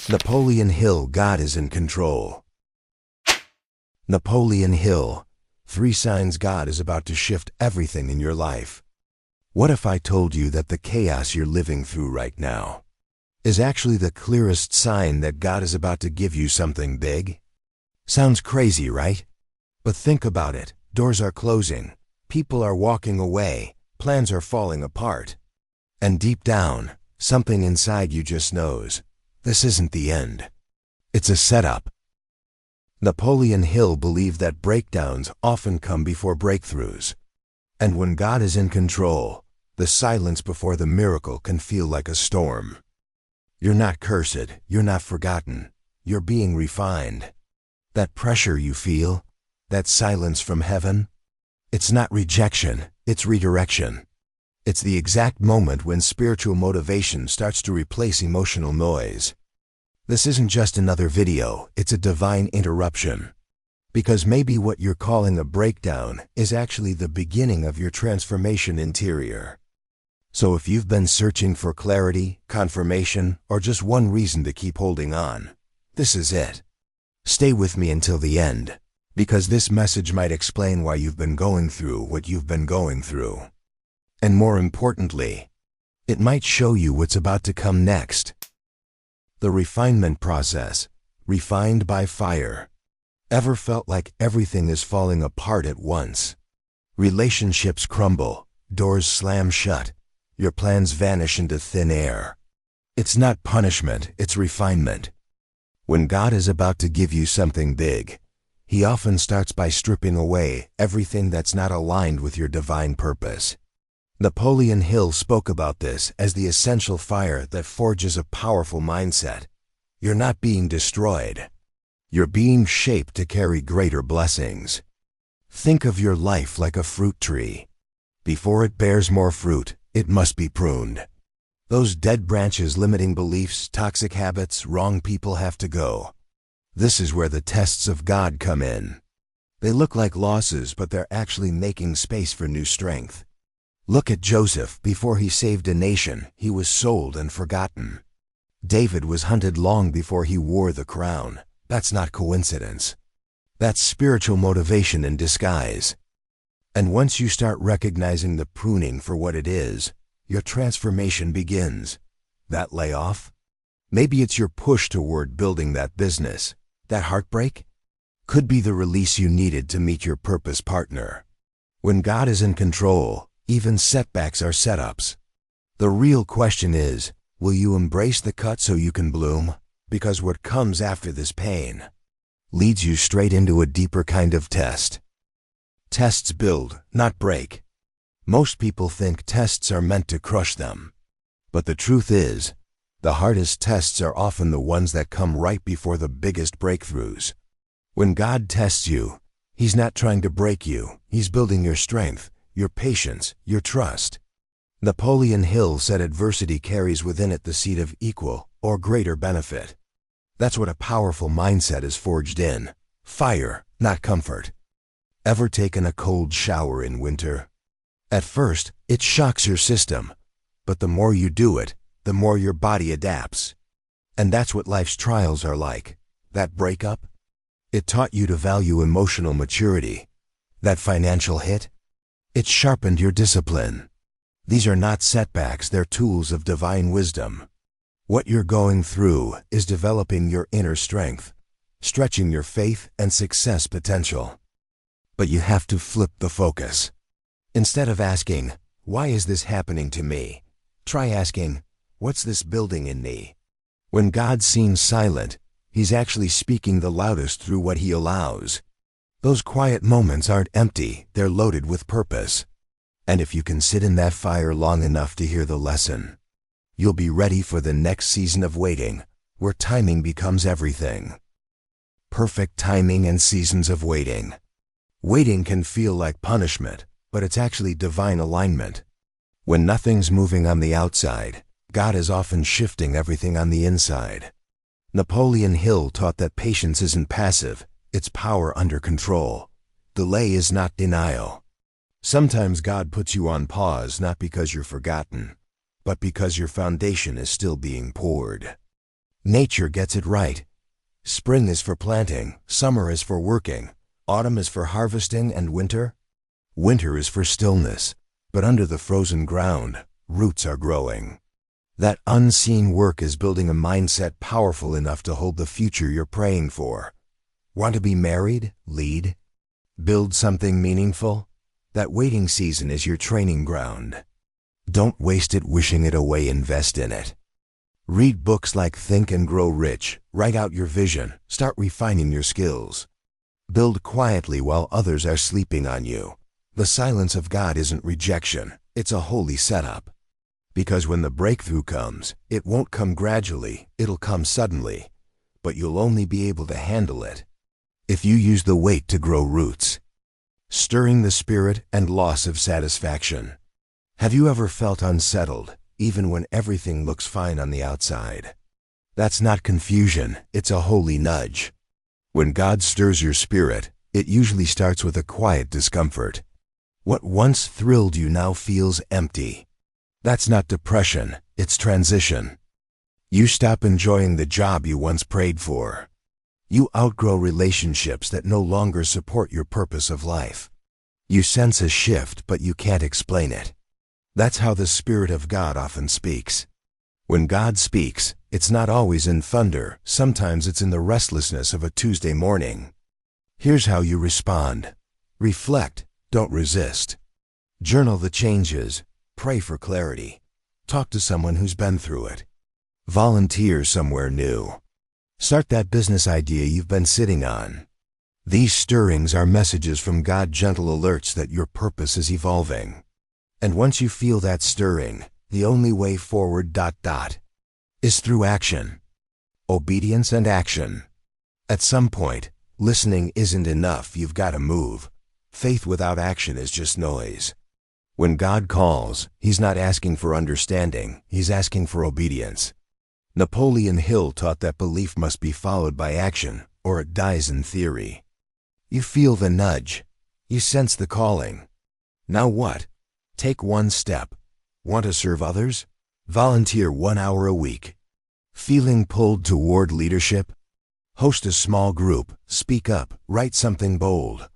Napoleon Hill, God is in control. Napoleon Hill, 3 signs God is about to shift everything in your life. What if I told you that the chaos you're living through right now is actually the clearest sign that God is about to give you something big? Sounds crazy, right? But think about it. Doors are closing, people are walking away, plans are falling apart. And deep down, something inside you just knows, this isn't the end. It's a setup. Napoleon Hill believed that breakdowns often come before breakthroughs. And when God is in control, the silence before the miracle can feel like a storm. You're not cursed, you're not forgotten, you're being refined. That pressure you feel, that silence from heaven, it's not rejection, it's redirection. It's the exact moment when spiritual motivation starts to replace emotional noise. This isn't just another video, it's a divine interruption. Because maybe what you're calling a breakdown is actually the beginning of your transformation interior. So if you've been searching for clarity, confirmation, or just one reason to keep holding on, this is it. Stay with me until the end, because this message might explain why you've been going through what you've been going through. And more importantly, it might show you what's about to come next. The refinement process, refined by fire. Ever felt like everything is falling apart at once? Relationships crumble, doors slam shut, your plans vanish into thin air. It's not punishment, it's refinement. When God is about to give you something big, He often starts by stripping away everything that's not aligned with your divine purpose. Napoleon Hill spoke about this as the essential fire that forges a powerful mindset. You're not being destroyed. You're being shaped to carry greater blessings. Think of your life like a fruit tree. Before it bears more fruit, it must be pruned. Those dead branches limiting beliefs, toxic habits, wrong people have to go. This is where the tests of God come in. They look like losses, but they're actually making space for new strength. Look at Joseph. Before he saved a nation, he was sold and forgotten. David was hunted long before he wore the crown. That's not coincidence. That's spiritual motivation in disguise. And once you start recognizing the pruning for what it is, your transformation begins. That layoff? Maybe it's your push toward building that business. That heartbreak? Could be the release you needed to meet your purpose partner. When God is in control, even setbacks are setups. The real question is, will you embrace the cut so you can bloom? Because what comes after this pain leads you straight into a deeper kind of test. Tests build, not break. Most people think tests are meant to crush them. But the truth is, the hardest tests are often the ones that come right before the biggest breakthroughs. When God tests you, He's not trying to break you, He's building your strength, your patience, your trust. Napoleon Hill said adversity carries within it the seed of equal or greater benefit. That's what a powerful mindset is forged in. Fire, not comfort. Ever taken a cold shower in winter? At first, it shocks your system, but the more you do it, the more your body adapts. And that's what life's trials are like. That breakup? It taught you to value emotional maturity. That financial hit? It sharpened your discipline. These are not setbacks, they're tools of divine wisdom. What you're going through is developing your inner strength, stretching your faith and success potential. But you have to flip the focus. Instead of asking, why is this happening to me? Try asking, what's this building in me? When God seems silent, He's actually speaking the loudest through what He allows. Those quiet moments aren't empty, they're loaded with purpose. And if you can sit in that fire long enough to hear the lesson, you'll be ready for the next season of waiting, where timing becomes everything. Perfect timing and seasons of waiting. Waiting can feel like punishment, but it's actually divine alignment. When nothing's moving on the outside, God is often shifting everything on the inside. Napoleon Hill taught that patience isn't passive, it's power under control. Delay is not denial. Sometimes God puts you on pause not because you're forgotten, but because your foundation is still being poured. Nature gets it right. Spring is for planting, summer is for working, autumn is for harvesting, and winter? Winter is for stillness, but under the frozen ground, roots are growing. That unseen work is building a mindset powerful enough to hold the future you're praying for. Want to be married? Lead? Build something meaningful? That waiting season is your training ground. Don't waste it wishing it away, invest in it. Read books like Think and Grow Rich, write out your vision, start refining your skills. Build quietly while others are sleeping on you. The silence of God isn't rejection, it's a holy setup. Because when the breakthrough comes, it won't come gradually, it'll come suddenly. But you'll only be able to handle it if you use the wait to grow roots. Stirring the spirit and loss of satisfaction. Have you ever felt unsettled, even when everything looks fine on the outside? That's not confusion, it's a holy nudge. When God stirs your spirit, it usually starts with a quiet discomfort. What once thrilled you now feels empty. That's not depression, it's transition. You stop enjoying the job you once prayed for. You outgrow relationships that no longer support your purpose of life. You sense a shift, but you can't explain it. That's how the Spirit of God often speaks. When God speaks, it's not always in thunder, sometimes it's in the restlessness of a Tuesday morning. Here's how you respond. Reflect, don't resist. Journal the changes, pray for clarity. Talk to someone who's been through it. Volunteer somewhere new. Start that business idea you've been sitting on. These stirrings are messages from God, gentle alerts that your purpose is evolving. And once you feel that stirring, the only way forward is through action. Obedience and action. At some point, listening isn't enough, you've got to move. Faith without action is just noise. When God calls, He's not asking for understanding, He's asking for obedience. Napoleon Hill taught that belief must be followed by action, or it dies in theory. You feel the nudge. You sense the calling. Now what? Take one step. Want to serve others? Volunteer 1 hour a week. Feeling pulled toward leadership? Host a small group, speak up, write something bold.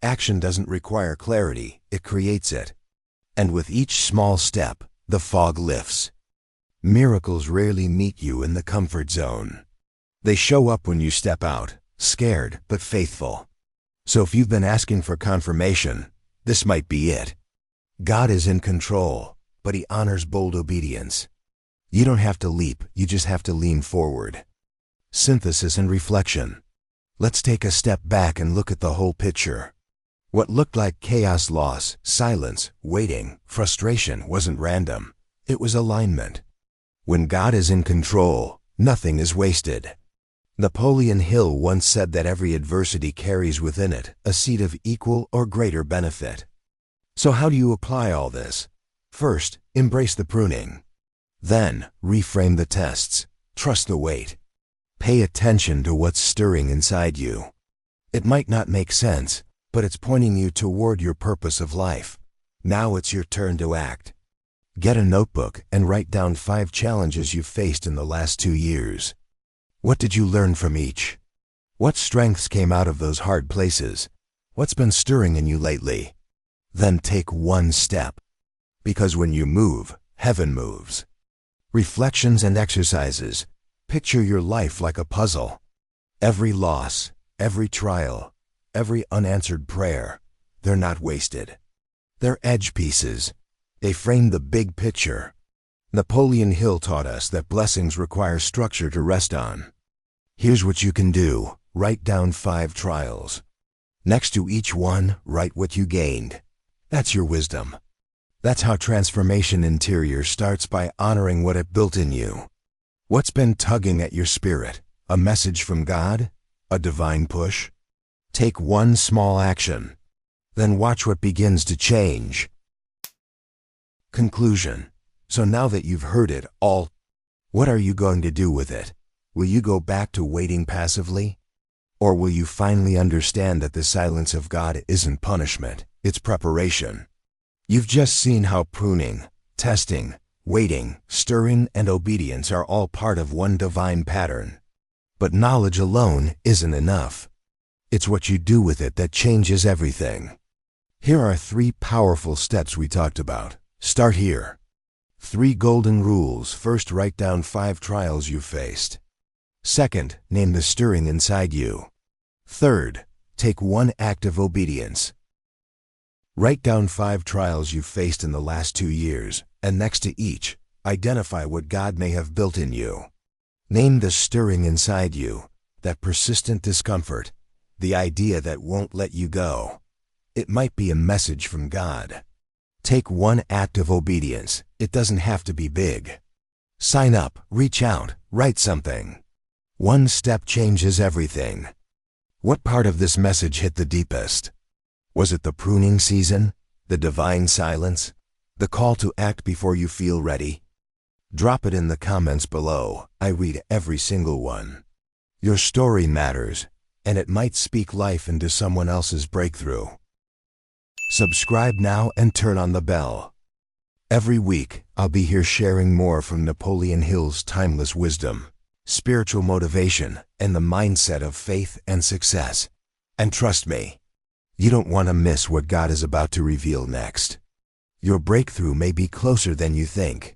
Action doesn't require clarity, it creates it. And with each small step, the fog lifts. Miracles rarely meet you in the comfort zone. They show up when you step out, scared but faithful. So if you've been asking for confirmation, this might be it. God is in control, but He honors bold obedience. You don't have to leap, you just have to lean forward. Synthesis and reflection. Let's take a step back and look at the whole picture. What looked like chaos, loss, silence, waiting, frustration wasn't random. It was alignment. When God is in control, nothing is wasted. Napoleon Hill once said that every adversity carries within it a seed of equal or greater benefit. So how do you apply all this? First, embrace the pruning. Then, reframe the tests. Trust the wait. Pay attention to what's stirring inside you. It might not make sense, but it's pointing you toward your purpose of life. Now it's your turn to act. Get a notebook and write down 5 challenges you've faced in the last 2 years. What did you learn from each? What strengths came out of those hard places? What's been stirring in you lately? Then take one step. Because when you move, heaven moves. Reflections and exercises. Picture your life like a puzzle. Every loss, every trial, every unanswered prayer, they're not wasted. They're edge pieces. They frame the big picture. Napoleon Hill taught us that blessings require structure to rest on. Here's what you can do. Write down 5 trials. Next to each one, write what you gained. That's your wisdom. That's how transformation interior starts, by honoring what it built in you. What's been tugging at your spirit? A message from God? A divine push? Take one small action. Then watch what begins to change. Conclusion. So now that you've heard it all, what are you going to do with it? Will you go back to waiting passively? Or will you finally understand that the silence of God isn't punishment, it's preparation? You've just seen how pruning, testing, waiting, stirring, and obedience are all part of one divine pattern. But knowledge alone isn't enough. It's what you do with it that changes everything. Here are 3 powerful steps we talked about. Start here. 3 golden rules. First, write down 5 trials you've faced. Second, name the stirring inside you. Third, take 1 act of obedience. Write down 5 trials you've faced in the last 2 years, and next to each, identify what God may have built in you. Name the stirring inside you, that persistent discomfort, the idea that won't let you go. It might be a message from God. Take 1 act of obedience. It doesn't have to be big. Sign up, reach out, write something. 1 step changes everything. What part of this message hit the deepest? Was it the pruning season, the divine silence, the call to act before you feel ready? Drop it in the comments below. I read every single one. Your story matters, and it might speak life into someone else's breakthrough. Subscribe now and turn on the bell. Every week, I'll be here sharing more from Napoleon Hill's timeless wisdom, spiritual motivation, and the mindset of faith and success. And trust me, you don't want to miss what God is about to reveal next. Your breakthrough may be closer than you think.